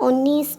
19,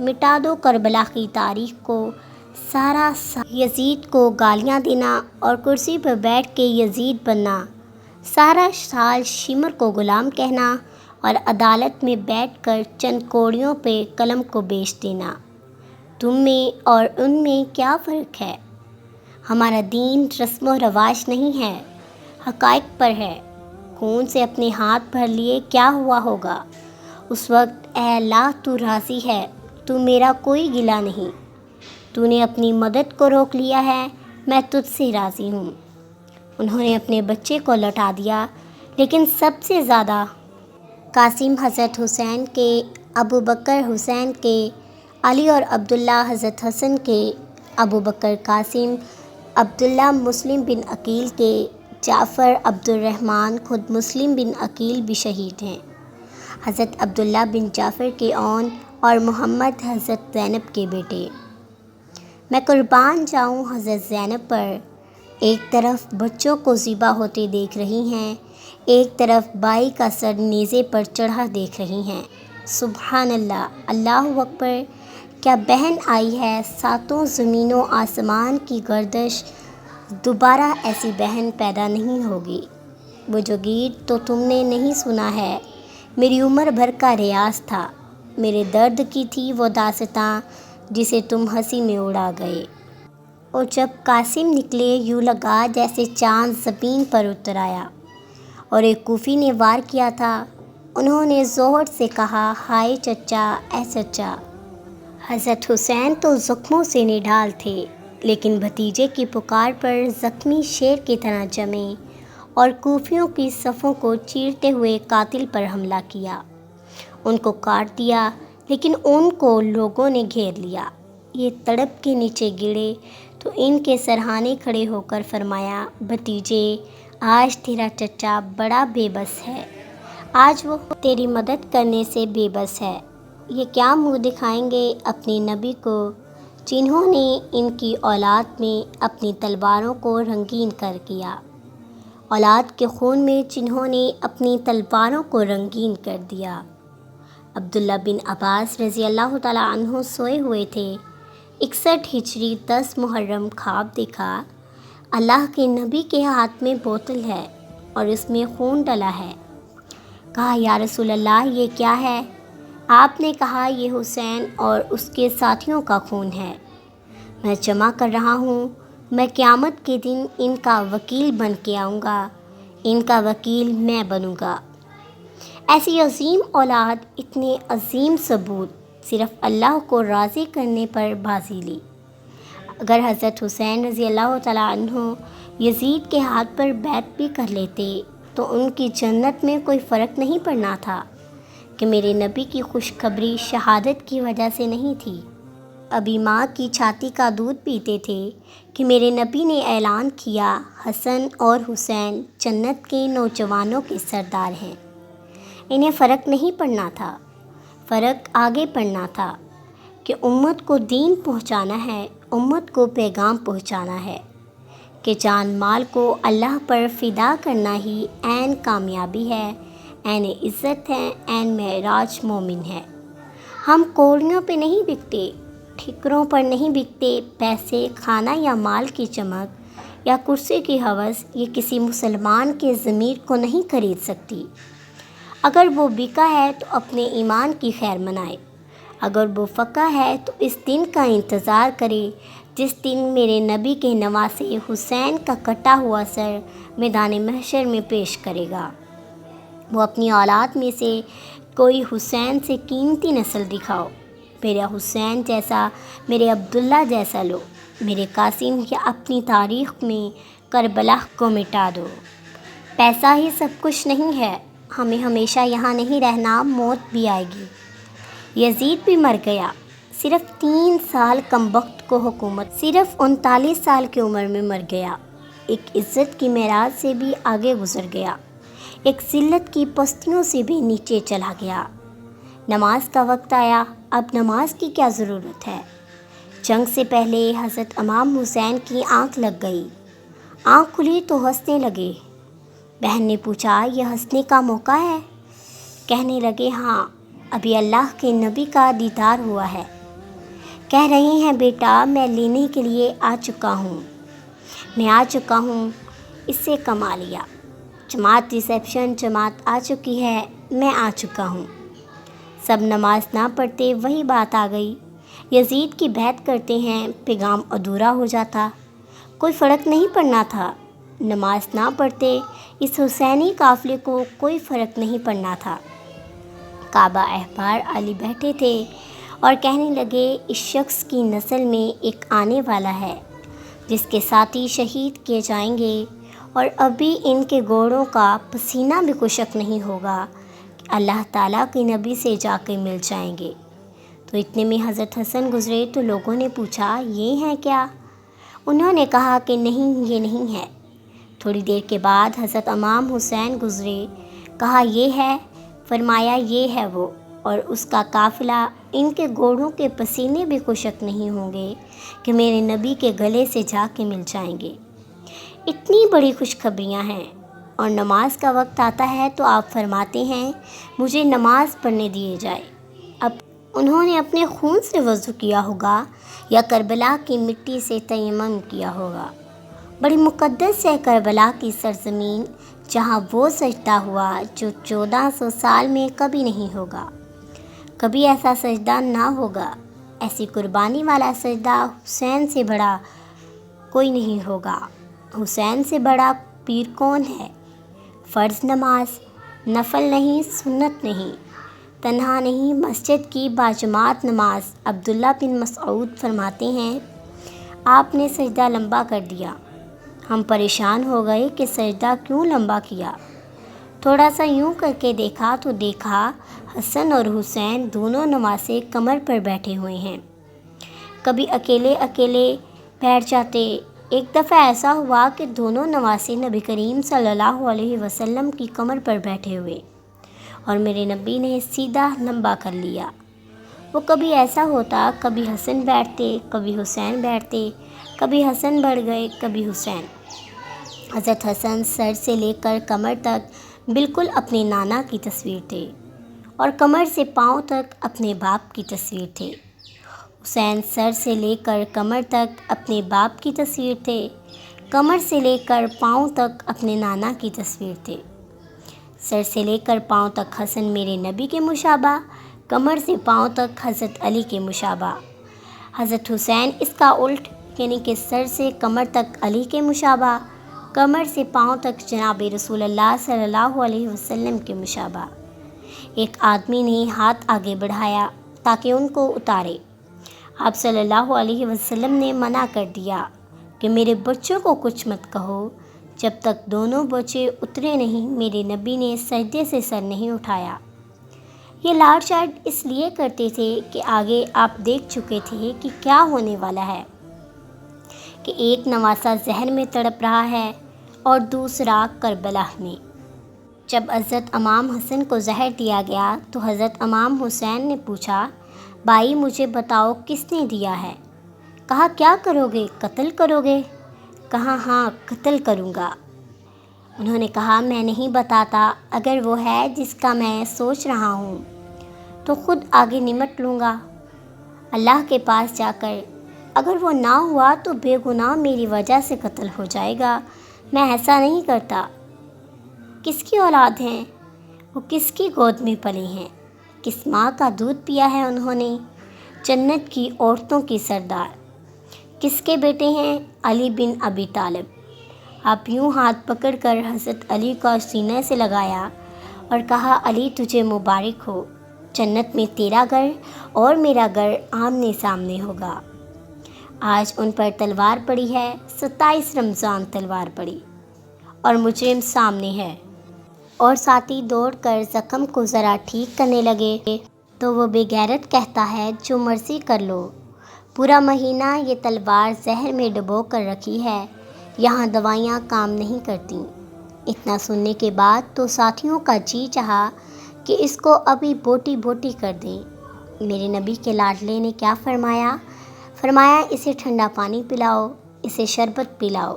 مٹا دو کربلا کی تاریخ کو، سارا یزید کو گالیاں دینا اور کرسی پر بیٹھ کے یزید بننا، سارا سال شمر کو غلام کہنا اور عدالت میں بیٹھ کر چند کوڑیوں پہ قلم کو بیچ دینا۔ تم میں اور ان میں کیا فرق ہے؟ ہمارا دین رسم و رواج نہیں ہے، حقائق پر ہے۔ خون سے اپنے ہاتھ بھر لیے کیا ہوا ہوگا؟ اس وقت اے اللہ تو راضی ہے، تو میرا کوئی گلہ نہیں، تو نے اپنی مدد کو روک لیا ہے، میں تجھ سے راضی ہوں۔ انہوں نے اپنے بچے کو لوٹا دیا، لیکن سب سے زیادہ قاسم حضرت حسین کے، ابو بکر حسین کے، علی اور عبداللہ حضرت حسن کے، ابو بکر قاسم، عبداللہ مسلم بن عقیل کے، جعفر عبد الرحمن خود مسلم بن عقیل بھی شہید ہیں، حضرت عبداللہ بن جعفر کے اون اور محمد حضرت زینب کے بیٹے۔ میں قربان جاؤں حضرت زینب پر، ایک طرف بچوں کو ذبح ہوتے دیکھ رہی ہیں، ایک طرف بائی کا سر نیزے پر چڑھا دیکھ رہی ہیں۔ سبحان اللہ، اللہ اکبر، کیا بہن آئی ہے، ساتوں زمین و آسمان کی گردش، دوبارہ ایسی بہن پیدا نہیں ہوگی۔ وہ جو گیت تو تم نے نہیں سنا ہے، میری عمر بھر کا ریاض تھا، میرے درد کی تھی وہ داستاں جسے تم ہنسی میں اڑا گئے۔ اور جب قاسم نکلے یوں لگا جیسے چاند زمین پر اتر آیا۔ اور ایک کوفی نے وار کیا تھا، انہوں نے زہر سے کہا، ہائے چچا، اے چچا۔ حضرت حسین تو زخموں سے نڈھال تھے، لیکن بھتیجے کی پکار پر زخمی شیر کی طرح جمے اور کوفیوں کی صفوں کو چیرتے ہوئے قاتل پر حملہ کیا۔ ان کو کاٹ دیا، لیکن ان کو لوگوں نے گھیر لیا۔ یہ تڑپ کے نیچے گرے تو ان کے سرہانے کھڑے ہو کر فرمایا، بھتیجے، آج تیرا چچا بڑا بے بس ہے، آج وہ تیری مدد کرنے سے بے بس ہے۔ یہ کیا منہ دکھائیں گے اپنے نبی کو، جنہوں نے ان کی اولاد میں اپنی تلواروں کو رنگین کر دیا، اولاد کے خون میں جنہوں نے اپنی تلواروں کو رنگین کر دیا۔ عبداللہ بن عباس رضی اللہ تعالیٰ عنہ سوئے ہوئے تھے، 61 ہجری 10 محرم خواب دیکھا، اللہ کے نبی کے ہاتھ میں بوتل ہے اور اس میں خون ڈلا ہے۔ کہا، یا رسول اللہ، یہ کیا ہے؟ آپ نے کہا، یہ حسین اور اس کے ساتھیوں کا خون ہے، میں جمع کر رہا ہوں، میں قیامت کے دن ان کا وکیل بن کے آؤں گا، ان کا وکیل میں بنوں گا۔ ایسی عظیم اولاد، اتنے عظیم ثبوت، صرف اللہ کو راضی کرنے پر بازی لی۔ اگر حضرت حسین رضی اللہ تعالیٰ عنہ یزید کے ہاتھ پر بیعت بھی کر لیتے تو ان کی جنت میں کوئی فرق نہیں پڑنا تھا، کہ میرے نبی کی خوشخبری شہادت کی وجہ سے نہیں تھی۔ ابھی ماں کی چھاتی کا دودھ پیتے تھے کہ میرے نبی نے اعلان کیا، حسن اور حسین جنت کے نوجوانوں کے سردار ہیں۔ انہیں فرق نہیں پڑنا تھا، فرق آگے پڑنا تھا کہ امت کو دین پہنچانا ہے، امت کو پیغام پہنچانا ہے کہ جان مال کو اللہ پر فدا کرنا ہی عین کامیابی ہے، عین عزت ہے، عین معراج مومن ہے۔ ہم کوڑیوں پہ نہیں بکتے، ٹھکروں پر نہیں بکتے، پیسے، کھانا یا مال کی چمک یا کرسی کی ہوس یہ کسی مسلمان کے ضمیر کو نہیں خرید سکتی۔ اگر وہ بکا ہے تو اپنے ایمان کی خیر منائے، اگر وہ فقہ ہے تو اس دن کا انتظار کرے جس دن میرے نبی کے نواسے حسین کا کٹا ہوا سر میدان محشر میں پیش کرے گا۔ وہ اپنی اولاد میں سے کوئی حسین سے قیمتی نسل دکھاؤ، میرا حسین جیسا، میرے عبداللہ جیسا لو، میرے قاسم یا اپنی تاریخ میں کربلا کو مٹا دو۔ پیسہ ہی سب کچھ نہیں ہے، ہمیں ہمیشہ یہاں نہیں رہنا، موت بھی آئے گی۔ یزید بھی مر گیا، صرف 3 سال کم وقت کو حکومت، صرف 39 سال کی عمر میں مر گیا، ایک عزت کی معراج سے بھی آگے گزر گیا، ایک ذلت کی پستیوں سے بھی نیچے چلا گیا۔ نماز کا وقت آیا، اب نماز کی کیا ضرورت ہے؟ جنگ سے پہلے حضرت امام حسین کی آنکھ لگ گئی، آنکھ کھلی تو ہنسنے لگے۔ بہن نے پوچھا، یہ ہنسنے کا موقع ہے؟ کہنے لگے، ہاں، ابھی اللہ کے نبی کا دیدار ہوا ہے۔ کہہ رہے ہیں بیٹا میں لینے کے لیے آ چکا ہوں، میں آ چکا ہوں، اس سے کما لیا، جماعت ریسیپشن جماعت آ چکی ہے، میں آ چکا ہوں۔ سب نماز نہ پڑھتے، وہی بات آ گئی، یزید کی بیعت کرتے ہیں، پیغام ادھورا ہو جاتا، کوئی فرق نہیں پڑنا تھا، نماز نہ پڑھتے، اس حسینی قافلے کو کوئی فرق نہیں پڑنا تھا۔ کعبہ احبار علی بیٹھے تھے اور کہنے لگے اس شخص کی نسل میں ایک آنے والا ہے جس کے ساتھی شہید کیے جائیں گے، اور ابھی ان کے گھوڑوں کا پسینہ بھی خشک نہیں ہوگا کہ اللہ تعالیٰ کے نبی سے جا کے مل جائیں گے۔ تو اتنے میں حضرت حسن گزرے تو لوگوں نے پوچھا یہ ہیں کیا؟ انہوں نے کہا کہ نہیں، یہ نہیں ہے۔ تھوڑی دیر کے بعد حضرت امام حسین گزرے، کہا یہ ہے، فرمایا یہ ہے وہ، اور اس کا قافلہ، ان کے گھوڑوں کے پسینے بھی خشک نہیں ہوں گے کہ میرے نبی کے گلے سے جا کے مل جائیں گے۔ اتنی بڑی خوشخبریاں ہیں، اور نماز کا وقت آتا ہے تو آپ فرماتے ہیں مجھے نماز پڑھنے دیے جائے۔ اب انہوں نے اپنے خون سے وضو کیا ہوگا یا کربلا کی مٹی سے تیمم کیا ہوگا۔ بڑی مقدس ہے کربلا کی سرزمین، جہاں وہ سجدہ ہوا جو 1400 سال میں کبھی نہیں ہوگا، کبھی ایسا سجدہ نہ ہوگا، ایسی قربانی والا سجدہ حسین سے بڑا کوئی نہیں ہوگا۔ حسین سے بڑا پیر کون ہے؟ فرض نماز، نفل نہیں، سنت نہیں، تنہا نہیں، مسجد کی باجماعت نماز۔ عبداللہ بن مسعود فرماتے ہیں آپ نے سجدہ لمبا کر دیا، ہم پریشان ہو گئے کہ سجدہ کیوں لمبا کیا، تھوڑا سا یوں کر کے دیکھا تو دیکھا حسن اور حسین دونوں نمازیں کمر پر بیٹھے ہوئے ہیں۔ کبھی اکیلے اکیلے بیٹھ جاتے، ایک دفعہ ایسا ہوا کہ دونوں نواسے نبی کریم صلی اللہ علیہ وسلم کی کمر پر بیٹھے ہوئے اور میرے نبی نے سیدھا لمبا کر لیا۔ وہ کبھی ایسا ہوتا، کبھی حسن بیٹھتے، کبھی حسین بیٹھتے، کبھی حسن بڑھ گئے، کبھی حسین۔ حضرت حسن سر سے لے کر کمر تک بالکل اپنے نانا کی تصویر تھے، اور کمر سے پاؤں تک اپنے باپ کی تصویر تھے۔ حسین سر سے لے کر کمر تک اپنے باپ کی تصویر تھے، کمر سے لے کر پاؤں تک اپنے نانا کی تصویر تھے۔ سر سے لے کر پاؤں تک حسن میرے نبی کے مشابہ، کمر سے پاؤں تک حضرت علی کے مشابہ۔ حضرت حسین اس کا الٹ، یعنی کہ سر سے کمر تک علی کے مشابہ، کمر سے پاؤں تک جناب رسول اللہ صلی اللہ علیہ وسلم کے مشابہ۔ ایک آدمی نے ہاتھ آگے بڑھایا تاکہ ان کو اتارے۔ آپ صلی اللہ علیہ وسلم نے منع کر دیا کہ میرے بچوں کو کچھ مت کہو۔ جب تک دونوں بچے اترے نہیں، میرے نبی نے سجدے سے سر نہیں اٹھایا۔ یہ لاڑ چاڑ اس لیے کرتے تھے کہ آگے آپ دیکھ چکے تھے کہ کیا ہونے والا ہے، کہ ایک نواسہ زہر میں تڑپ رہا ہے اور دوسرا کربلا میں۔ جب حضرت امام حسن کو زہر دیا گیا تو حضرت امام حسین نے پوچھا بھائی مجھے بتاؤ کس نے دیا ہے؟ کہا کیا کرو گے، قتل کرو گے؟ کہا ہاں قتل کروں گا۔ انہوں نے کہا میں نہیں بتاتا، اگر وہ ہے جس کا میں سوچ رہا ہوں تو خود آگے نمٹ لوں گا اللہ کے پاس جا کر، اگر وہ نہ ہوا تو بے گناہ میری وجہ سے قتل ہو جائے گا، میں ایسا نہیں کرتا۔ کس کی اولاد ہیں وہ، کس کی گود میں پلے ہیں، کس ماں کا دودھ پیا ہے انہوں نے، جنت کی عورتوں کی سردار، کس کے بیٹے ہیں، علی بن ابی طالب۔ آپ یوں ہاتھ پکڑ کر حضرت علی کا سینے سے لگایا اور کہا علی تجھے مبارک ہو، جنت میں تیرا گھر اور میرا گھر آمنے سامنے ہوگا۔ آج ان پر تلوار پڑی ہے، 27 رمضان تلوار پڑی اور مجرم سامنے ہے۔ اور ساتھی دوڑ کر زخم کو ذرا ٹھیک کرنے لگے تو وہ بے غیرت کہتا ہے جو مرضی کر لو، پورا مہینہ یہ تلوار زہر میں ڈبو کر رکھی ہے، یہاں دوائیاں کام نہیں کرتیں۔ اتنا سننے کے بعد تو ساتھیوں کا جی چاہا کہ اس کو ابھی بوٹی بوٹی کر دیں۔ میرے نبی کے لاڈلے نے کیا فرمایا؟ فرمایا اسے ٹھنڈا پانی پلاؤ، اسے شربت پلاؤ،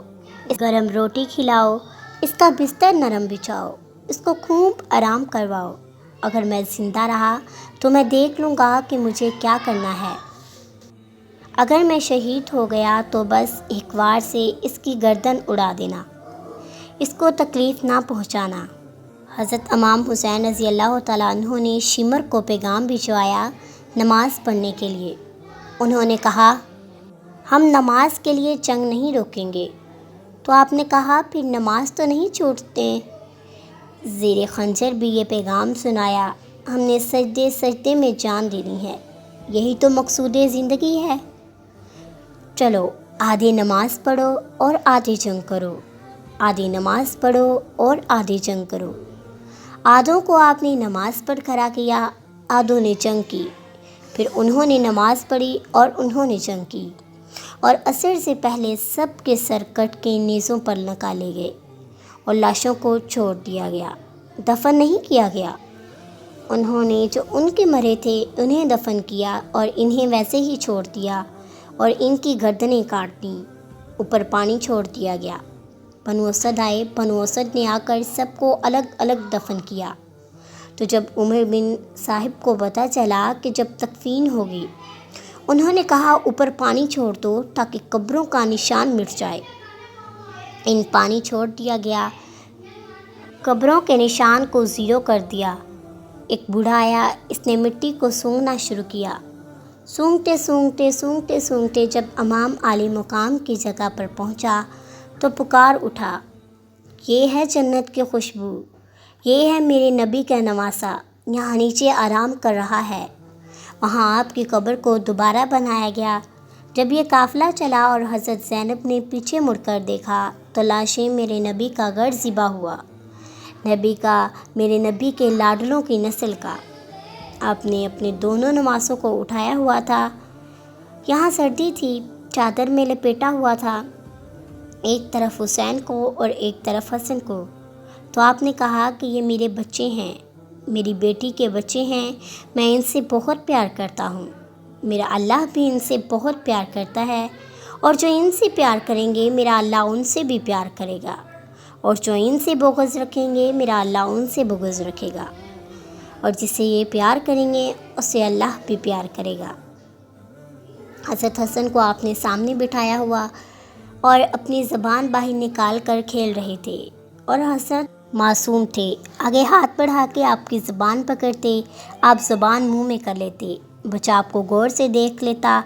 گرم روٹی کھلاؤ، اس کا بستر نرم بچھاؤ، اس کو خوب آرام کرواؤ۔ اگر میں زندہ رہا تو میں دیکھ لوں گا کہ مجھے کیا کرنا ہے۔ اگر میں شہید ہو گیا تو بس ایک وار سے اس کی گردن اڑا دینا، اس کو تکلیف نہ پہنچانا۔ حضرت امام حسین رضی اللہ تعالیٰ عنہ نے شمر کو پیغام بھجوایا نماز پڑھنے کے لیے۔ انہوں نے کہا، ہم نماز کے لیے جنگ نہیں روکیں گے۔ تو آپ نے کہا، پھر نماز تو نہیں چھوڑتے؟ زیر خنجر بھی یہ پیغام سنایا، ہم نے سجدے سجدے میں جان دینی ہے، یہی تو مقصود زندگی ہے۔ چلو آدھی نماز پڑھو اور آدھی جنگ کرو، آدھی نماز پڑھو اور آدھی جنگ کرو۔ آدھوں کو آپ نے نماز پڑھ کھڑا کیا، آدھوں نے جنگ کی، پھر انہوں نے نماز پڑھی اور انہوں نے جنگ کی، اور عصر سے پہلے سب کے سر کٹ کے نیزوں پر نکالے گئے اور لاشوں کو چھوڑ دیا گیا، دفن نہیں کیا گیا۔ انہوں نے جو ان کے مرے تھے انہیں دفن کیا اور انہیں ویسے ہی چھوڑ دیا، اور ان کی گردنیں کاٹ دیں، اوپر پانی چھوڑ دیا گیا۔ بنو اسد آئے، بنو اسد نے آ کر سب کو الگ الگ دفن کیا۔ تو جب عمر بن صاحب کو پتہ چلا کہ جب تکفین ہوگی، انہوں نے کہا اوپر پانی چھوڑ دو تاکہ قبروں کا نشان مٹ جائے۔ ان پانی چھوڑ دیا گیا، قبروں کے نشان کو زیرو کر دیا۔ ایک بوڑھا آیا، اس نے مٹی کو سونگھنا شروع کیا۔ سونگھتے سونگھتے سونگھتے سونگھتے جب امام عالی مقام کی جگہ پر پہنچا تو پکار اٹھا، یہ ہے جنت کی خوشبو، یہ ہے میرے نبی کا نواسہ، یہاں نیچے آرام کر رہا ہے۔ وہاں آپ کی قبر کو دوبارہ بنایا گیا۔ جب یہ قافلہ چلا اور حضرت زینب نے پیچھے مڑ کر دیکھا تو لاشیں میرے نبی کا گڑھ ذبح ہوا، نبی کا، میرے نبی کے لاڈلوں کی نسل کا۔ آپ نے اپنے دونوں نواسوں کو اٹھایا ہوا تھا، یہاں سردی تھی، چادر میں لپیٹا ہوا تھا، ایک طرف حسین کو اور ایک طرف حسن کو۔ تو آپ نے کہا کہ یہ میرے بچے ہیں، میری بیٹی کے بچے ہیں، میں ان سے بہت پیار کرتا ہوں، میرا اللہ بھی ان سے بہت پیار کرتا ہے، اور جو ان سے پیار کریں گے میرا اللہ ان سے بھی پیار کرے گا، اور جو ان سے بغض رکھیں گے میرا اللہ ان سے بغض رکھے گا، اور جسے یہ پیار کریں گے اسے اللہ بھی پیار کرے گا۔ حضرت حسن کو آپ نے سامنے بٹھایا ہوا اور اپنی زبان باہر نکال کر کھیل رہے تھے، اور حسن معصوم تھے، آگے ہاتھ بڑھا کے آپ کی زبان پکڑتے، آپ زبان منہ میں کر لیتے، بچہ آپ کو غور سے دیکھ لیتا،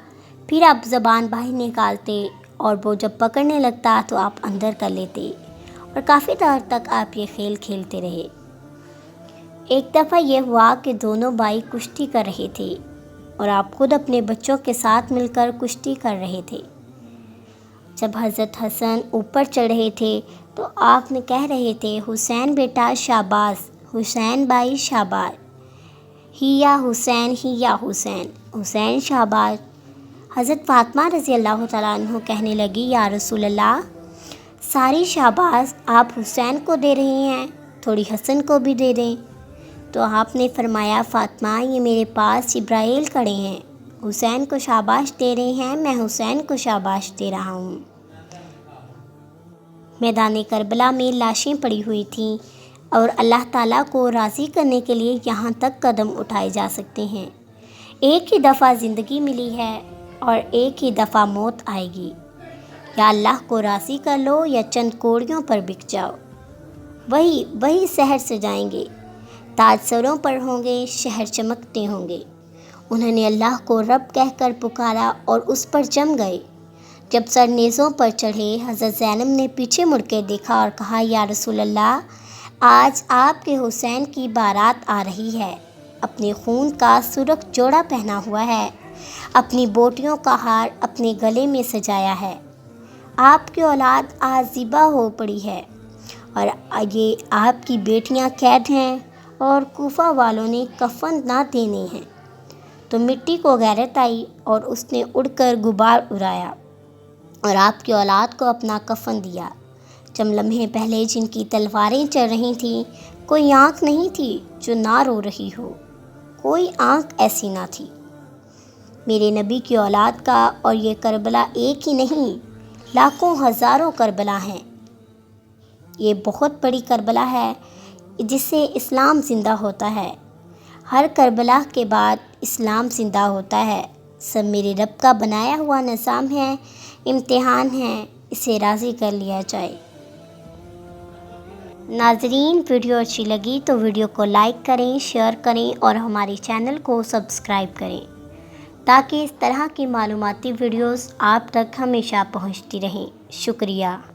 پھر آپ زبان باہر نکالتے، اور وہ جب پکڑنے لگتا تو آپ اندر کر لیتے، اور کافی دیر تک آپ یہ کھیل کھیلتے رہے۔ ایک دفعہ یہ ہوا کہ دونوں بھائی کشتی کر رہے تھے، اور آپ خود اپنے بچوں کے ساتھ مل کر کشتی کر رہے تھے۔ جب حضرت حسن اوپر چڑھ رہے تھے تو آپ نے کہہ رہے تھے، حسین بیٹا شاباش، حسین بھائی شاباش، ہی یا حسین، ہی یا حسین، حسین شاباش۔ حضرت فاطمہ رضی اللہ تعالیٰ عنہ کہنے لگی، یا رسول اللہ، ساری شاباش آپ حسین کو دے رہی ہیں، تھوڑی حسن کو بھی دے دیں۔ تو آپ نے فرمایا، فاطمہ یہ میرے پاس جبرائیل کھڑے ہیں، حسین کو شاباش دے رہے ہیں، میں حسین کو شاباش دے رہا ہوں۔ میدان کربلا میں لاشیں پڑی ہوئی تھیں، اور اللہ تعالیٰ کو راضی کرنے کے لیے یہاں تک قدم اٹھائے جا سکتے ہیں۔ ایک ہی دفعہ زندگی ملی ہے اور ایک ہی دفعہ موت آئے گی، یا اللہ کو راضی کر لو یا چند کوڑیوں پر بک جاؤ۔ وہی شہر سجائیں گے، تاج سروں پر ہوں گے، شہر چمکتے ہوں گے۔ انہوں نے اللہ کو رب کہہ کر پکارا اور اس پر جم گئے۔ جب سر نیزوں پر چڑھے، حضرت زینب نے پیچھے مڑ کے دیکھا اور کہا، یا رسول اللہ، آج آپ کے حسین کی بارات آ رہی ہے، اپنے خون کا سرخ جوڑا پہنا ہوا ہے، اپنی بوٹیوں کا ہار اپنے گلے میں سجایا ہے، آپ کی اولاد آج ذبح ہو پڑی ہے، اور یہ آپ کی بیٹیاں قید ہیں، اور کوفہ والوں نے کفن نہ دینے ہیں۔ تو مٹی کو غیرت آئی اور اس نے اڑ کر غبار اڑایا اور آپ کی اولاد کو اپنا کفن دیا۔ چند لمحے پہلے جن کی تلواریں چل رہی تھیں، کوئی آنکھ نہیں تھی جو نہ رو رہی ہو، کوئی آنکھ ایسی نہ تھی۔ میرے نبی کی اولاد کا اور یہ کربلا ایک ہی نہیں، لاکھوں ہزاروں کربلا ہیں۔ یہ بہت بڑی کربلا ہے جس سے اسلام زندہ ہوتا ہے۔ ہر کربلا کے بعد اسلام زندہ ہوتا ہے۔ سب میرے رب کا بنایا ہوا نظام ہے، امتحان ہے، اسے راضی کر لیا جائے۔ ناظرین، ویڈیو اچھی لگی تو ویڈیو کو لائک کریں، شیئر کریں اور ہمارے چینل کو سبسکرائب کریں تاکہ اس طرح کی معلوماتی ویڈیوز آپ تک ہمیشہ پہنچتی رہیں۔ شکریہ۔